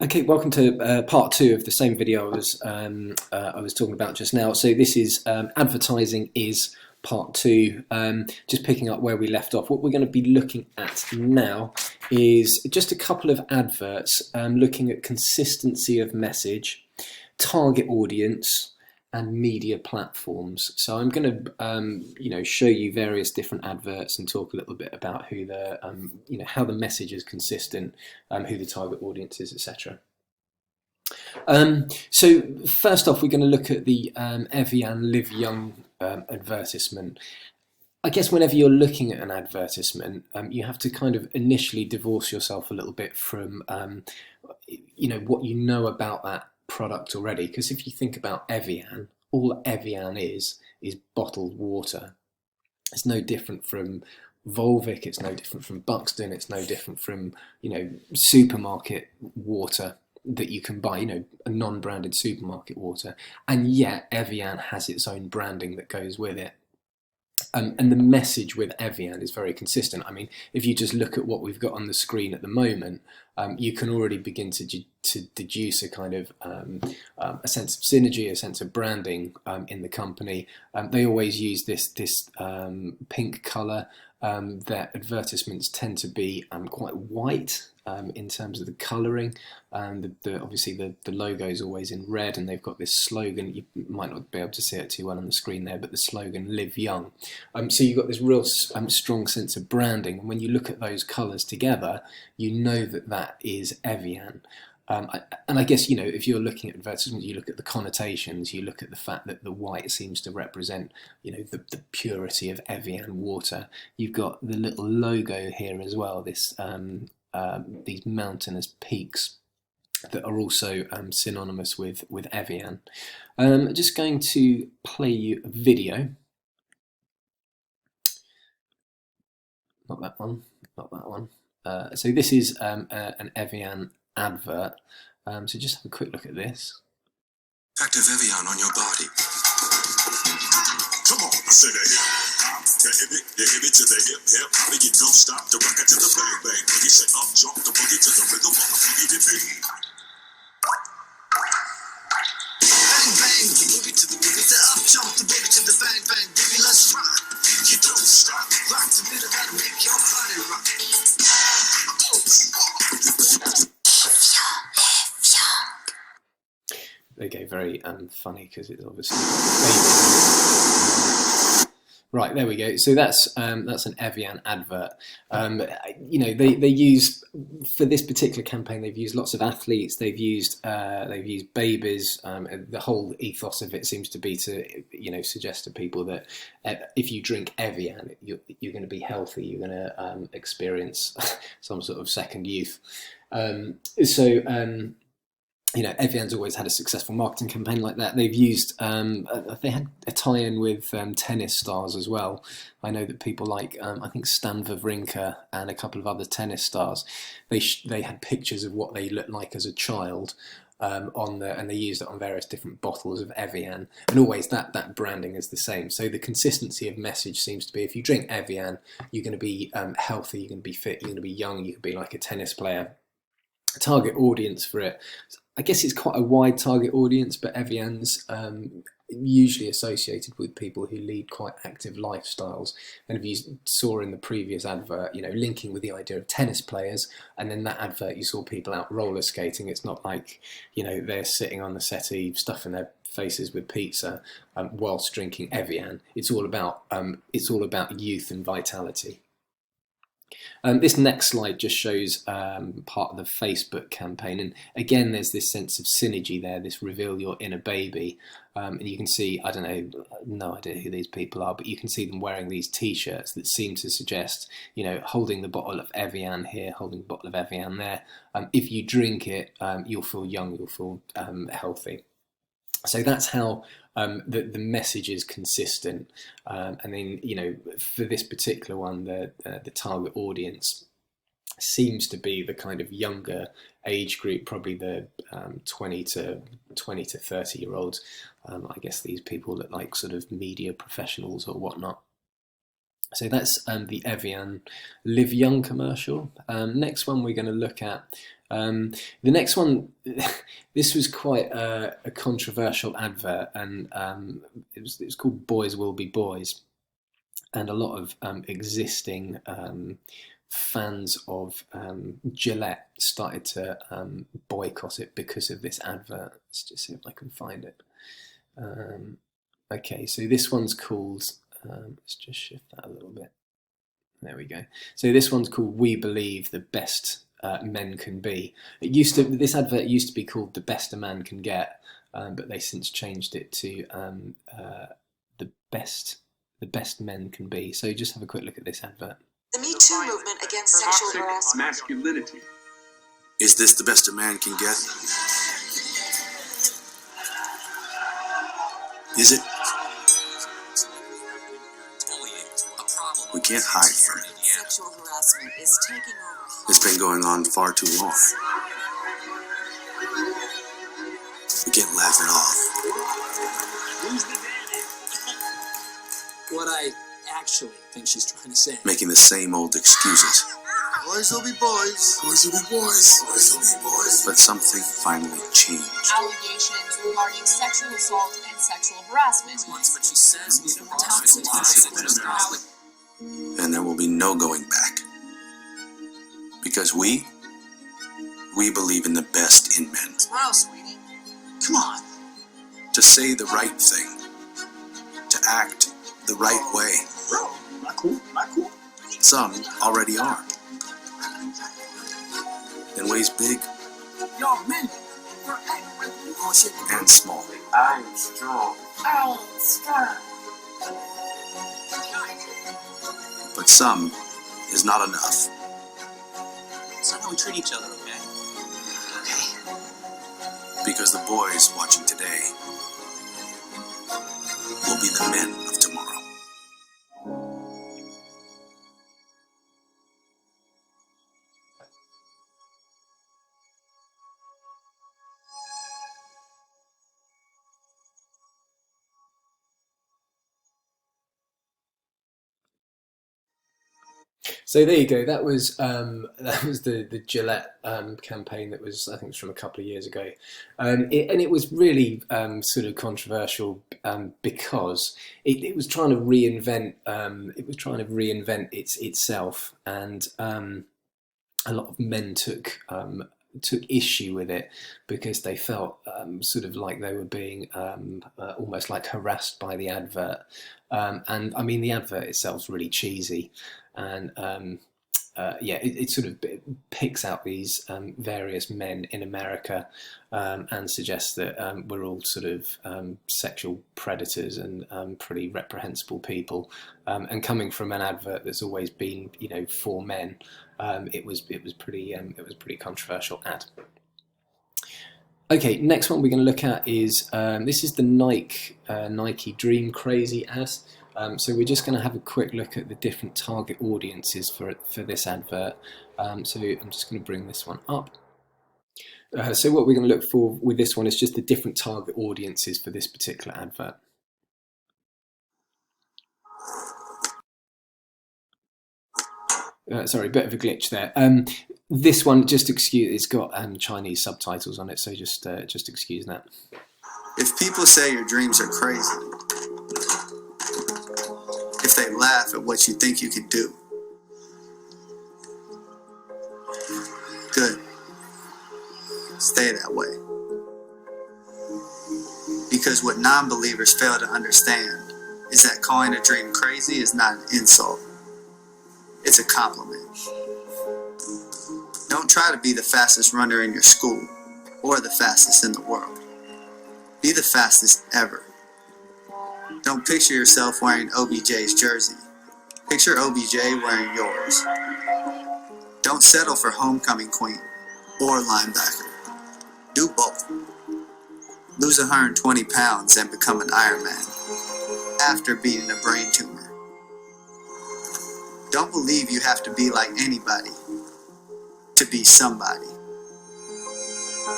Okay, welcome to part two of the same video I was talking about just now. So this is advertising is part two. Just picking up where we left off. What we're going to be looking at now is just a couple of adverts, looking at consistency of message, target audience, and media platforms. So I'm going to, show you various different adverts and talk a little bit about who the, how the message is consistent, who the target audience is, etc. So first off, we're going to look at the Evian Live Young advertisement. I guess whenever you're looking at an advertisement, you have to kind of initially divorce yourself a little bit from, what you know about that product already. Because if you think about Evian, all Evian is bottled water. It's no different from Volvic. It's no different from Buxton. It's no different from supermarket water that you can buy, a non-branded supermarket water, and yet Evian has its own branding that goes with it. And the message with Evian is very consistent. I mean, if you just look at what we've got on the screen at the moment, you can already begin to deduce a kind of a sense of synergy, a sense of branding in the company. They always use this pink colour. Their advertisements tend to be quite white in terms of the colouring. Obviously the logo is always in red, and they've got this slogan. You might not be able to see it too well on the screen there, but the slogan "Live Young." So you've got this real strong sense of branding, and when you look at those colours together, you know that is Evian. And I guess, if you're looking at advertisements, you look at the connotations, you look at the fact that the white seems to represent, the purity of Evian water. You've got the little logo here as well, these mountainous peaks that are also synonymous with Evian. I'm just going to play you a video. Not that one, not that one. So this is an Evian advert. So just have a quick look at this. Effect of Evian on your body. Come on, I said that hip. The hip to the hip, hip. Boogie, you don't stop. The rocket to the bang, bang. Boogie, say up, jump. The boogie to the rhythm of the boogie, the boogie. Bang, bang. The boogie to the boogie. The up, jump. The boogie to the bang, bang. Boogie, let's rock. You don't stop. Rock the beat that'll make your body rock. They go very funny because it's obviously right. There we go. So that's an Evian advert. They use, for this particular campaign, they've used lots of athletes. They've used babies. The whole ethos of it seems to be to suggest to people that if you drink Evian, you're going to be healthy. You're going to experience some sort of second youth. Evian's always had a successful marketing campaign like that. They've used, they had a tie-in with tennis stars as well. I know that people like, I think Stan Wawrinka and a couple of other tennis stars, they had pictures of what they looked like as a child and they used it on various different bottles of Evian. And always that branding is the same. So the consistency of message seems to be, if you drink Evian, you're going to be healthy, you're going to be fit, you're going to be young, you can be like a tennis player. Target audience for it, I guess it's quite a wide target audience, but Evian's usually associated with people who lead quite active lifestyles. And if you saw in the previous advert, linking with the idea of tennis players, and then that advert you saw people out roller skating. It's not like, they're sitting on the settee stuffing their faces with pizza whilst drinking Evian. It's all about youth and vitality. This next slide just shows part of the Facebook campaign, and again there's this sense of synergy there, this reveal your inner baby, and you can see, I don't know, no idea who these people are, but you can see them wearing these t-shirts that seem to suggest, holding the bottle of Evian here, holding the bottle of Evian there. If you drink it, you'll feel young, you'll feel healthy. So that's how the message is consistent, and then for this particular one, the target audience seems to be the kind of younger age group, probably the 20 to 30-year-olds. I guess these people look like sort of media professionals or whatnot. So that's the Evian Live Young commercial. Next one we're going to look at The next one, this was quite a controversial advert, and it was called "Boys Will Be Boys," and a lot of existing fans of Gillette started to boycott it because of this advert. Let's just see if I can find it. Okay, so this one's called. Let's just shift that a little bit. There we go. So this one's called "We Believe the Best Men Can Be." This advert used to be called "The Best a Man Can Get," but they since changed it to the best men can be. So just have a quick look at this advert. The Me Too movement against sexual harassment. Masculinity. Is this the best a man can get? Is it? We can't hide from it. Sexual harassment is taking over. It's been going on far too long. We can't laugh it off. Who's the daddy? What I actually think she's trying to say. Making the same old excuses. Boys will be boys. Boys will be boys. Boys will be boys. But something finally changed. Allegations regarding sexual assault and sexual harassment. Once what she says is and there will be no going back. Because we believe in the best in men. Smile, sweetie. Come on. To say the right thing. To act the right way. Bro, not cool, not cool. Some already are. In ways big Yo, men. and small. I am strong. I am strong. But some is not enough. It's not how we treat each other, okay? Okay. Because the boys watching today will be the men of tomorrow. So there you go. That was the Gillette campaign that was, I think, it was from a couple of years ago, and it was really sort of controversial because it was trying to reinvent itself, and a lot of men took issue with it because they felt sort of like they were being almost like harassed by the advert, and I mean the advert itself is really cheesy. And it sort of picks out these various men in America and suggests that we're all sort of sexual predators and pretty reprehensible people. And coming from an advert that's always been, for men, it was pretty controversial ad. Okay, next one we're going to look at is this is the Nike Dream Crazy ad. So we're just going to have a quick look at the different target audiences for this advert. So I'm just going to bring this one up. So what we're going to look for with this one is just the different target audiences for this particular advert. Sorry, a bit of a glitch there. This one, just excuse, it's got Chinese subtitles on it, so just excuse that. If people say your dreams are crazy, if they laugh at what you think you can do, good. Stay that way. Because what non-believers fail to understand is that calling a dream crazy is not an insult. It's a compliment. Don't try to be the fastest runner in your school or the fastest in the world. Be the fastest ever. Don't picture yourself wearing OBJ's jersey. Picture OBJ wearing yours. Don't settle for homecoming queen or linebacker. Do both. Lose 120 pounds and become an Ironman after beating a brain tumor. Don't believe you have to be like anybody to be somebody.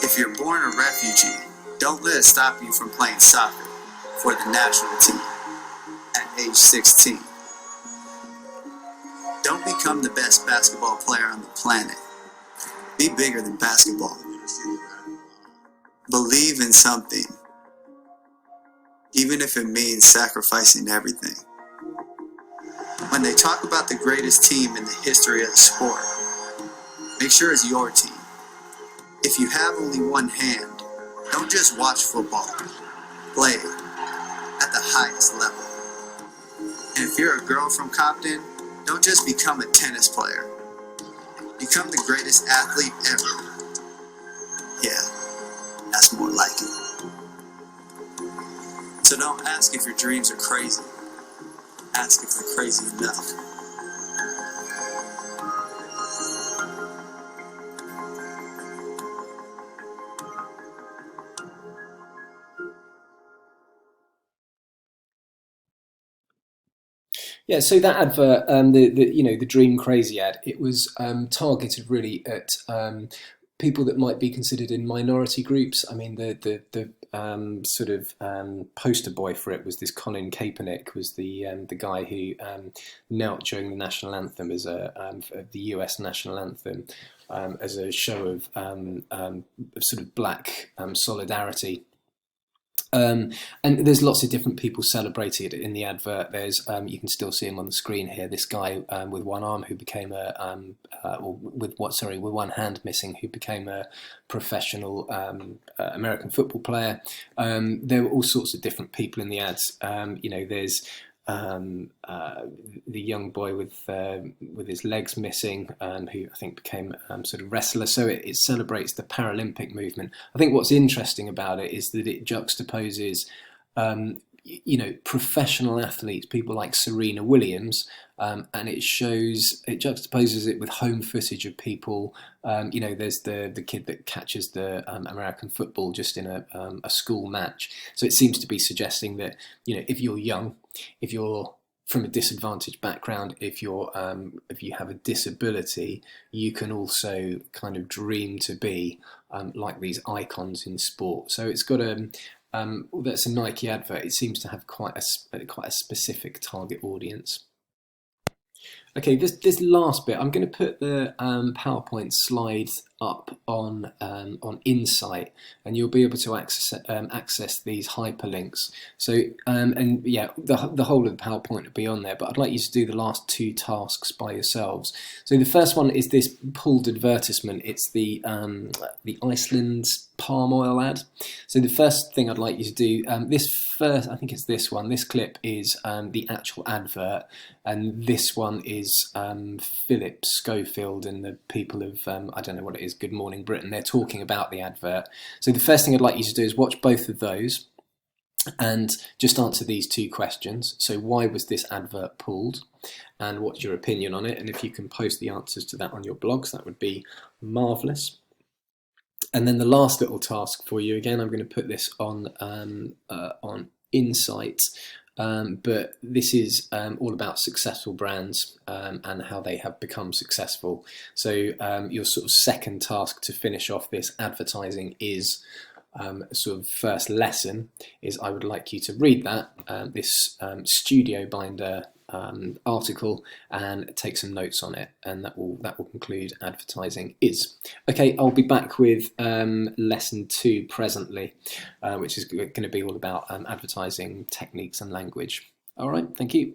If you're born a refugee, don't let it stop you from playing soccer for the national team at age 16. Don't become the best basketball player on the planet Be bigger than basketball. Believe in something, even if it means sacrificing everything. When they talk about the greatest team in the history of the sport, make sure it's your team. If you have only one hand, don't just watch football. Play it at the highest level. And if you're a girl from Compton, don't just become a tennis player. Become the greatest athlete ever. Yeah, that's more like it. So don't ask if your dreams are crazy. Ask if they're crazy enough. Yeah, so that advert, the Dream Crazy ad, it was targeted really at people that might be considered in minority groups. I mean, the poster boy for it was this Colin Kaepernick, was the guy who knelt during the national anthem as the US national anthem as a show of sort of black solidarity. And there's lots of different people celebrating it in the advert. There's you can still see him on the screen here. This guy with one arm who became with one hand missing, who became a professional American football player. There were all sorts of different people in the ads. There's the young boy with his legs missing, who I think became sort of wrestler. So it celebrates the Paralympic movement. I think what's interesting about it is that it juxtaposes professional athletes, people like Serena Williams, and it juxtaposes it with home footage of people. There's the kid that catches the American football just in a school match. So it seems to be suggesting that if you're young, if you're from a disadvantaged background, if you have a disability, you can also kind of dream to be like these icons in sport. So it's got that's a Nike advert. It seems to have quite a specific target audience. Okay, this last bit, I'm going to put the PowerPoint slides up on Insight, and you'll be able to access these hyperlinks. So the whole of the PowerPoint will be on there, but I'd like you to do the last two tasks by yourselves. So the first one is this pulled advertisement. It's the Iceland's palm oil ad. So the first thing I'd like you to do, I think it's this one. This clip is the actual advert, and this one is Philip Schofield and the people of I don't know what it is, Good Morning Britain. They're talking about the advert. So the first thing I'd like you to do is watch both of those and just answer these two questions. So why was this advert pulled, and what's your opinion on it? And if you can post the answers to that on your blogs, that would be marvellous. And then the last little task for you, again, I'm going to put this on Insight, but this is all about successful brands and how they have become successful. So your sort of second task to finish off this advertising is sort of first lesson is I would like you to read this Studio Binder article and take some notes on it, and that will conclude advertising is. Okay, I'll be back with lesson 2 presently, which is going to be all about advertising techniques and language. All right, thank you.